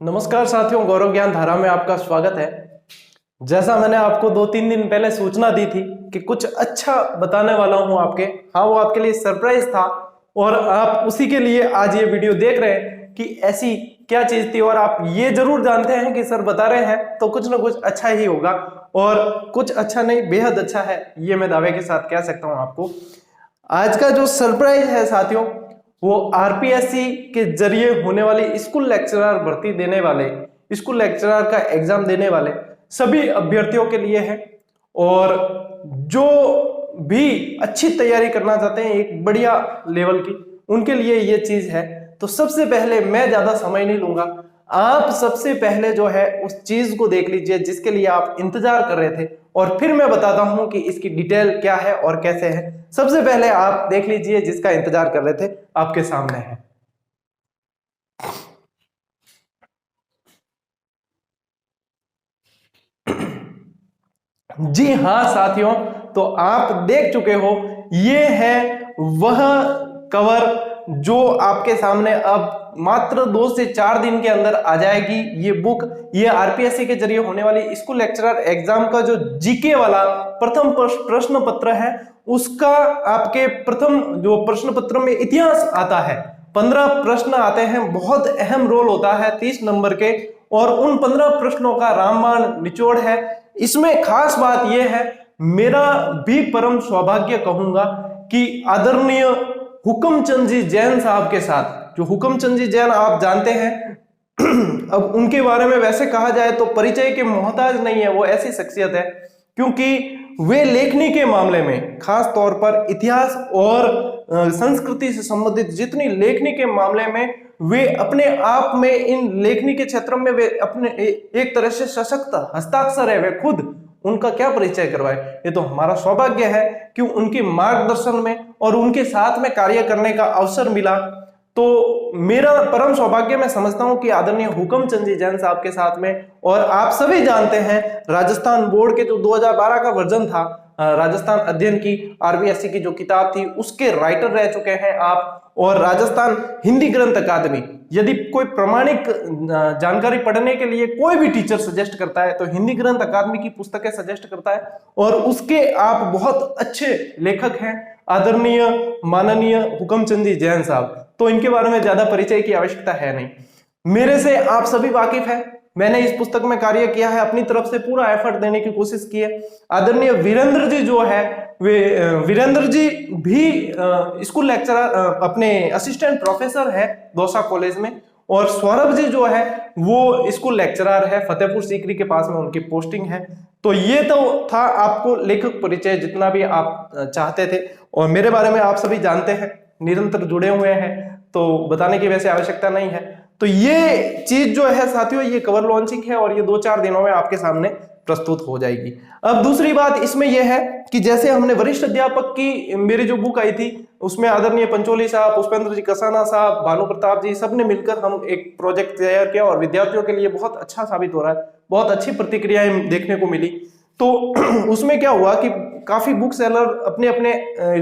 नमस्कार साथियों, गौरव ज्ञान धारा में आपका स्वागत है। जैसा मैंने आपको 2-3 दिन पहले सूचना दी थी कि कुछ अच्छा बताने वाला हूं आपके, हाँ वो आपके लिए सरप्राइज था और आप उसी के लिए आज ये वीडियो देख रहे हैं कि ऐसी क्या चीज थी। और आप ये जरूर जानते हैं कि सर बता रहे हैं तो कुछ ना कुछ अच्छा ही होगा, और कुछ अच्छा नहीं बेहद अच्छा है, ये मैं दावे के साथ कह सकता हूं आपको। आज का जो सरप्राइज है साथियों, वो आरपीएससी के जरिए होने वाली स्कूल लेक्चरर भर्ती देने वाले, स्कूल लेक्चरर का एग्जाम देने वाले सभी अभ्यर्थियों के लिए है। और जो भी अच्छी तैयारी करना चाहते हैं एक बढ़िया लेवल की, उनके लिए ये चीज है। तो सबसे पहले मैं ज्यादा समय नहीं लूंगा, आप सबसे पहले जो है उस चीज को देख लीजिए जिसके लिए आप इंतजार कर रहे थे, और फिर मैं बताता हूं कि इसकी डिटेल क्या है और कैसे है। सबसे पहले आप देख लीजिए जिसका इंतजार कर रहे थे, आपके सामने है। जी हां साथियों, तो आप देख चुके हो, ये है वह कवर जो आपके सामने अब मात्र 2 से 4 दिन के अंदर आ जाएगी। ये बुक, ये आरपीएससी के जरिए होने वाली स्कूल लेक्चरर एग्जाम का जो जीके वाला प्रथम प्रश्न पत्र है, उसका आपके प्रथम जो प्रश्न पत्र में इतिहास आता है, 15 प्रश्न आते हैं, बहुत अहम रोल होता है 30 नंबर के, और उन 15 प्रश्नों का रामबाण निचोड़ है। इसमें खास बात यह है, मेरा भी परम सौभाग्य कहूंगा कि आदरणीय हुक्मचंद जी जैन साहब के साथ, जो हुक्मचंद जी जैन आप जानते हैं अब उनके बारे में वैसे कहा जाए तो परिचय के मोहताज नहीं है, वो ऐसी शख्सियत है क्योंकि वे लेखनी के मामले में, खास तौर पर इतिहास और संस्कृति से संबंधित जितनी लेखनी के मामले में, वे अपने आप में इन लेखनी के क्षेत्र में वे अपने एक तरह से सशक्त हस्ताक्षर है, वे खुद, उनका क्या परिचय करवाए। ये तो हमारा सौभाग्य है कि उनके मार्गदर्शन में और उनके साथ में कार्य करने का अवसर मिला। तो मेरा परम सौभाग्य मैं समझता हूं कि आदरणीय हुक्मचंद जी जैन साहब के साथ में, और आप सभी जानते हैं राजस्थान बोर्ड के जो 2012 का वर्जन था, राजस्थान अध्ययन की आरबीएससी की जो किताब थी, उसके राइटर रह चुके हैं आप। और राजस्थान हिंदी ग्रंथ अकादमी, यदि कोई प्रमाणिक जानकारी पढ़ने के लिए कोई भी टीचर सजेस्ट करता है तो हिंदी ग्रंथ अकादमी की पुस्तकें सजेस्ट करता है, और उसके आप बहुत अच्छे लेखक हैं आदरणीय माननीय हुक्मचंद जी जैन साहब। तो इनके बारे में ज्यादा परिचय की आवश्यकता है नहीं, मेरे से आप सभी वाकिफ हैं। मैंने इस पुस्तक में कार्य किया है, अपनी तरफ से पूरा एफर्ट देने की कोशिश की है। आदरणीय वीरेंद्र जी जो है, वे वीरेंद्र जी भी स्कूल लेक्चरर, अपने असिस्टेंट प्रोफेसर है दौसा कॉलेज में, और सौरभ जी जो है वो स्कूल लेक्चरर है, फतेहपुर सीकरी के पास में उनकी पोस्टिंग है। तो ये तो था आपको लेखक परिचय जितना भी आप चाहते थे, और मेरे बारे में आप सभी जानते हैं, निरंतर जुड़े हुए हैं, तो बताने की वैसे आवश्यकता नहीं है। तो ये चीज जो है साथियों, ये कवर लॉन्चिंग है और ये 2-4 दिनों में आपके सामने प्रस्तुत हो जाएगी। अब दूसरी बात इसमें यह है कि जैसे हमने वरिष्ठ अध्यापक की मेरी जो बुक आई थी, उसमें आदरणीय पंचोली साहब, पुष्पेंद्र जी कसाना साहब, भानु प्रताप जी, सबने मिलकर हम एक प्रोजेक्ट तैयार किया और विद्यार्थियों के लिए बहुत अच्छा साबित हो रहा है, बहुत अच्छी प्रतिक्रियाएं देखने को मिली। तो उसमें क्या हुआ कि काफी बुक सेलर अपने अपने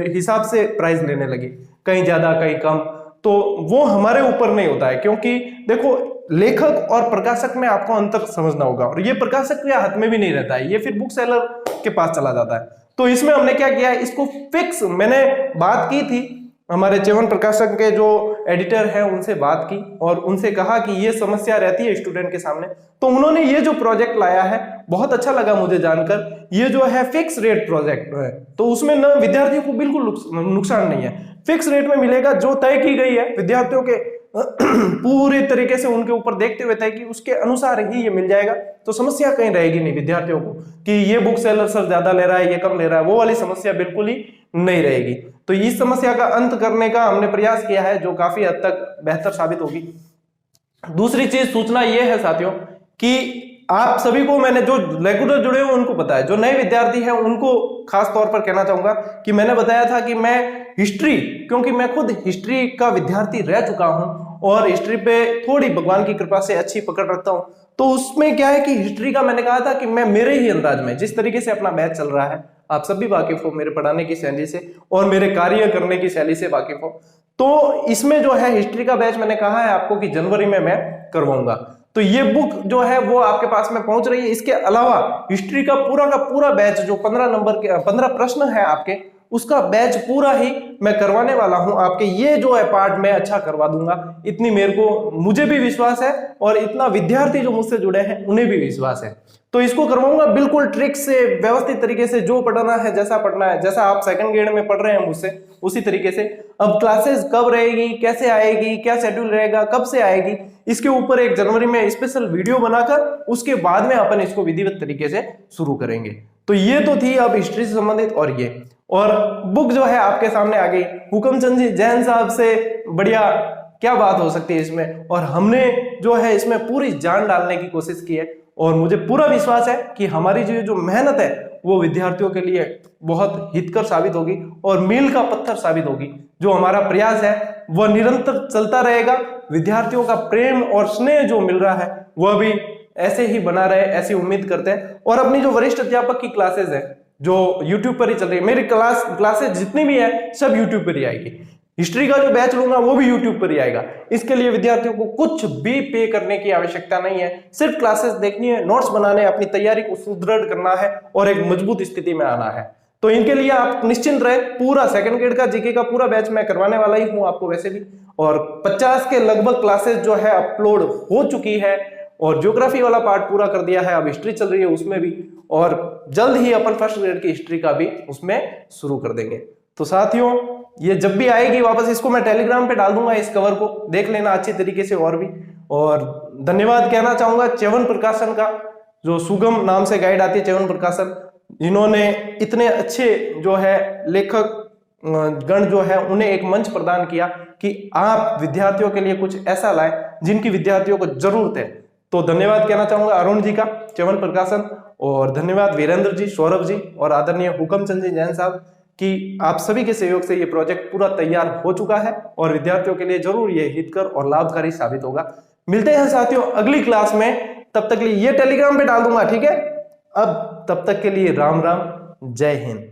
हिसाब से प्राइस लेने लगे, कहीं ज्यादा कहीं कम। तो वो हमारे ऊपर नहीं होता है, क्योंकि देखो लेखक और प्रकाशक में आपको अंतर समझना होगा, और ये प्रकाशक के हाथ में भी नहीं रहता है, ये फिर बुक सेलर के पास चला जाता है। तो इसमें हमने क्या किया, इसको फिक्स, मैंने बात की थी हमारे चेवन प्रकाशक के जो एडिटर है उनसे बात की और उनसे कहा कि ये समस्या रहती है स्टूडेंट के सामने। तो उन्होंने ये जो प्रोजेक्ट लाया है, बहुत अच्छा लगा मुझे जानकर, ये जो है फिक्स रेट प्रोजेक्ट है, तो उसमें ना विद्यार्थियों को बिल्कुल नुकसान नहीं है, फिक्स रेट में मिलेगा, जो तय की गई है विद्यार्थियों के पूरे तरीके से उनके ऊपर देखते हुए तय की, उसके अनुसार ही ये मिल जाएगा। तो समस्या कहीं रहेगी नहीं विद्यार्थियों को कि ये बुक सेलर सर ज्यादा ले रहा है, ये कम ले रहा है, वो वाली समस्या बिल्कुल ही नहीं रहेगी। तो इस समस्या का अंत करने का हमने प्रयास किया है, जो काफी हद तक बेहतर साबित होगी। दूसरी चीज सूचना ये है साथियों कि आप सभी को, मैंने जो रेगुलर जुड़े हुए उनको पता है, जो नए विद्यार्थी हैं उनको खास तौर पर कहना चाहूंगा कि मैंने बताया था कि मैं हिस्ट्री, क्योंकि मैं खुद हिस्ट्री का विद्यार्थी रह चुका हूं और हिस्ट्री पे थोड़ी भगवान की कृपा से अच्छी पकड़ रखता हूं, तो उसमें क्या है कि हिस्ट्री का मैंने कहा था कि मैं मेरे ही अंदाज में, जिस तरीके से अपना बैच चल रहा है, आप सभी वाकिफ हो मेरे पढ़ाने की शैली से और मेरे कार्य करने की शैली से वाकिफ हो, तो इसमें जो है हिस्ट्री का बैच मैंने कहा है आपको कि जनवरी में मैं करवाऊंगा। तो ये बुक जो है वो आपके पास में पहुंच रही है। इसके अलावा हिस्ट्री का पूरा बैच जो 15 नंबर के 15 प्रश्न है आपके, उसका बैच पूरा ही मैं करवाने वाला हूं आपके। ये जो है पार्ट मैं अच्छा करवा दूंगा, इतनी मुझे भी विश्वास है और इतना विद्यार्थी जो मुझसे जुड़े हैं उन्हें भी विश्वास है। तो इसको करवाऊंगा बिल्कुल ट्रिक से, व्यवस्थित तरीके से, जो पढ़ना है जैसा पढ़ना है, जैसा आप सेकंड ग्रेड में पढ़ रहे हैं मुझसे उसी तरीके से। अब क्लासेस कब रहेगी, कैसे आएगी, क्या शेड्यूल रहेगा, कब से आएगी, इसके ऊपर 1 जनवरी में स्पेशल वीडियो बनाकर उसके बाद में अपन इसको विधिवत तरीके से शुरू करेंगे। तो ये तो थी अब हिस्ट्री से संबंधित। और बुक जो है आपके सामने आ गई, हुकमचंद जी जैन साहब से बढ़िया क्या बात हो सकती है इसमें। और हमने जो है इसमें पूरी जान डालने की कोशिश की है और मुझे पूरा विश्वास है कि हमारी जो मेहनत है वो विद्यार्थियों के लिए बहुत हितकर साबित होगी और मील का पत्थर साबित होगी। जो हमारा प्रयास है वह निरंतर चलता रहेगा। विद्यार्थियों का प्रेम और स्नेह जो मिल रहा है वह भी ऐसे ही बना रहे, ऐसी उम्मीद करते हैं। और अपनी जो वरिष्ठ अध्यापक की क्लासेस है जो YouTube पर ही चल रही है, मेरी क्लासेस जितनी भी है सब YouTube पर ही आएगी। हिस्ट्री का जो बैच लूंगा वो भी YouTube पर ही आएगा। इसके लिए विद्यार्थियों को कुछ भी पे करने की आवश्यकता नहीं है, सिर्फ क्लासेस देखनी है, नोट्स बनाने, अपनी तैयारी को सुदृढ़ करना है और एक मजबूत स्थिति में आना है। तो इनके लिए आप निश्चिंत रहे, पूरा सेकंड ग्रेड का जीके का पूरा बैच मैं करवाने वाला ही हूं आपको वैसे भी। और 50 के लगभग क्लासेस जो है अपलोड हो चुकी है और ज्योग्राफी वाला पार्ट पूरा कर दिया है, अब हिस्ट्री चल रही है उसमें भी, और जल्द ही अपन फर्स्ट ग्रेड की हिस्ट्री का भी उसमें शुरू कर देंगे। तो साथियों ये जब भी आएगी वापस इसको मैं टेलीग्राम पे डाल दूंगा, इस कवर को देख लेना अच्छी तरीके से। और भी और धन्यवाद कहना चाहूंगा च्यवन प्रकाशन का, जो सुगम नाम से गाइड आती है च्यवन प्रकाशन, जिन्होंने इतने अच्छे जो है लेखक गण जो है उन्हें एक मंच प्रदान किया कि आप विद्यार्थियों के लिए कुछ ऐसा लाए जिनकी विद्यार्थियों को जरूरत है। तो धन्यवाद कहना चाहूंगा अरुण जी का, च्यवन प्रकाशन, और धन्यवाद वीरेंद्र जी, सौरभ जी और आदरणीय हुकमचंद जी जैन साहब कि आप सभी के सहयोग से ये प्रोजेक्ट पूरा तैयार हो चुका है और विद्यार्थियों के लिए जरूर ये हितकर और लाभकारी साबित होगा। मिलते हैं साथियों अगली क्लास में, तब तक के लिए ये टेलीग्राम पे डाल दूंगा, ठीक है। अब तब तक के लिए राम राम, जय हिंद।